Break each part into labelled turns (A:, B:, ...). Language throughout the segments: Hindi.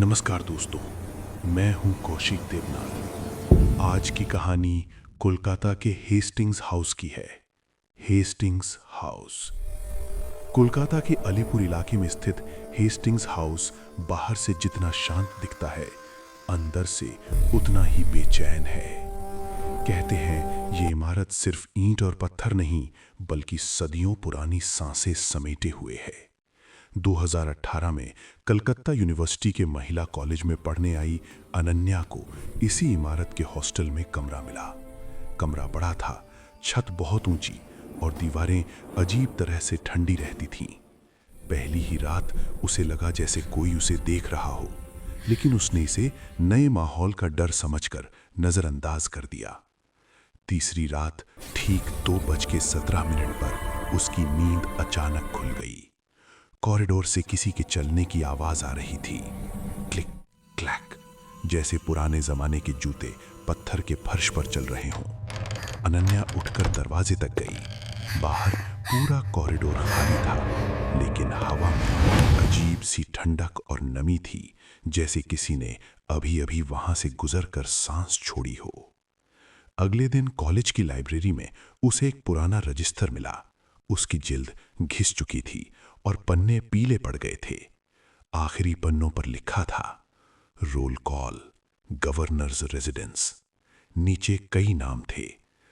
A: नमस्कार दोस्तों, मैं हूं कौशिक देवनाथ। आज की कहानी कोलकाता के हेस्टिंग्स हाउस की है। हेस्टिंग्स हाउस कोलकाता के अलीपुर इलाके में स्थित हेस्टिंग्स हाउस बाहर से जितना शांत दिखता है, अंदर से उतना ही बेचैन है। कहते हैं ये इमारत सिर्फ ईंट और पत्थर नहीं, बल्कि सदियों पुरानी सांसें समेटे हुए है। 2018 में कलकत्ता यूनिवर्सिटी के महिला कॉलेज में पढ़ने आई अनन्या को इसी इमारत के हॉस्टल में कमरा मिला। कमरा बड़ा था, छत बहुत ऊंची और दीवारें अजीब तरह से ठंडी रहती थीं। पहली ही रात उसे लगा जैसे कोई उसे देख रहा हो, लेकिन उसने इसे नए माहौल का डर समझकर नजरअंदाज कर दिया। तीसरी रात ठीक 2:17 पर उसकी नींद अचानक खुल गई। कॉरिडोर से किसी के चलने की आवाज आ रही थी, क्लिक क्लैक, जैसे पुराने जमाने के जूते पत्थर के फर्श पर चल रहे हों। अनन्या उठकर दरवाजे तक गई। बाहर पूरा कॉरिडोर खाली था, लेकिन हवा में अजीब सी ठंडक और नमी थी, जैसे किसी ने अभी अभी वहां से गुजरकर सांस छोड़ी हो। अगले दिन कॉलेज की लाइब्रेरी में उसे एक पुराना रजिस्टर मिला। उसकी जिल्द घिस चुकी थी और पन्ने पीले पड़ गए थे। आखिरी पन्नों पर लिखा था, रोल कॉल, गवर्नर्स रेजिडेंस। नीचे कई नाम थे,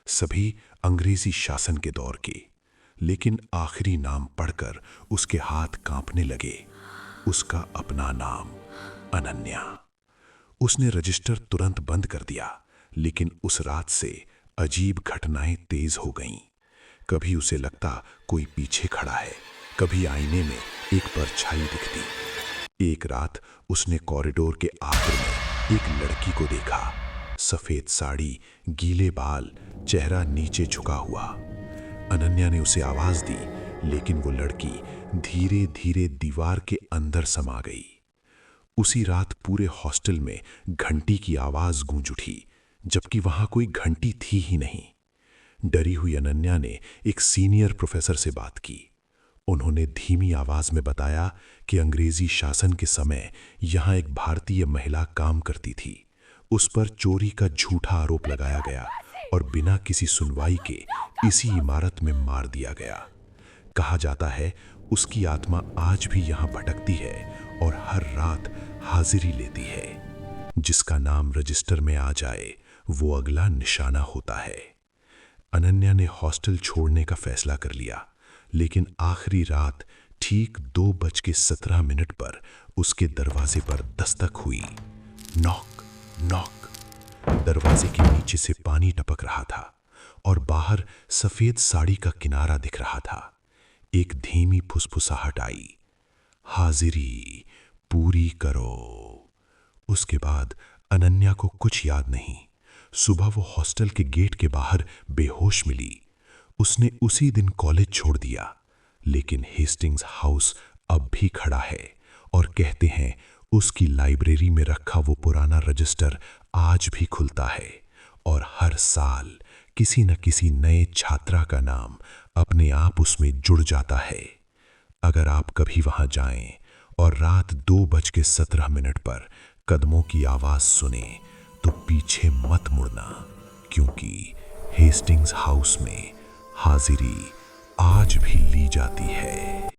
A: सभी अंग्रेजी शासन के दौर के, लेकिन आखिरी नाम पढ़कर उसके हाथ कांपने लगे। उसका अपना नाम, अनन्या। उसने रजिस्टर तुरंत बंद कर दिया, लेकिन उस रात से अजीब घटनाएं तेज हो गईं। कभी उसे लगता कोई पीछे खड़ा है, कभी आईने में एक परछाई दिखती। एक रात उसने कॉरिडोर के आखिर में एक लड़की को देखा। सफेद साड़ी, गीले बाल, चेहरा नीचे झुका हुआ। अनन्या ने उसे आवाज दी, लेकिन वो लड़की धीरे धीरे दीवार के अंदर समा गई। उसी रात पूरे हॉस्टल में घंटी की आवाज गूंज उठी, जबकि वहां कोई घंटी थी ही नहीं। डरी हुई अनन्या ने एक सीनियर प्रोफेसर से बात की। उन्होंने धीमी आवाज में बताया कि अंग्रेजी शासन के समय यहां एक भारतीय महिला काम करती थी। उस पर चोरी का झूठा आरोप लगाया गया और बिना किसी सुनवाई के इसी इमारत में मार दिया गया। कहा जाता है उसकी आत्मा आज भी यहां भटकती है और हर रात हाजिरी लेती है। जिसका नाम रजिस्टर में आ जाए वो अगला निशाना होता है। अनन्या ने हॉस्टल छोड़ने का फैसला कर लिया, लेकिन आखिरी रात ठीक 2:17 पर उसके दरवाजे पर दस्तक हुई। Knock knock. दरवाजे के नीचे से पानी टपक रहा था और बाहर सफेद साड़ी का किनारा दिख रहा था। एक धीमी फुसफुसाहट आई, हाजिरी पूरी करो। उसके बाद अनन्या को कुछ याद नहीं। सुबह वो हॉस्टल के गेट के बाहर बेहोश मिली। उसने उसी दिन कॉलेज छोड़ दिया, लेकिन हेस्टिंग्स हाउस अब भी खड़ा है और कहते हैं उसकी लाइब्रेरी में रखा वो पुराना रजिस्टर आज भी खुलता है और हर साल किसी न किसी नए छात्रा का नाम अपने आप उसमें जुड़ जाता है। अगर आप कभी वहां जाएं और रात 2:17 पर कदमों की आवाज सुने, तो पीछे मत मुड़ना, क्योंकि हेस्टिंग्स हाउस में हाजिरी आज भी ली जाती है।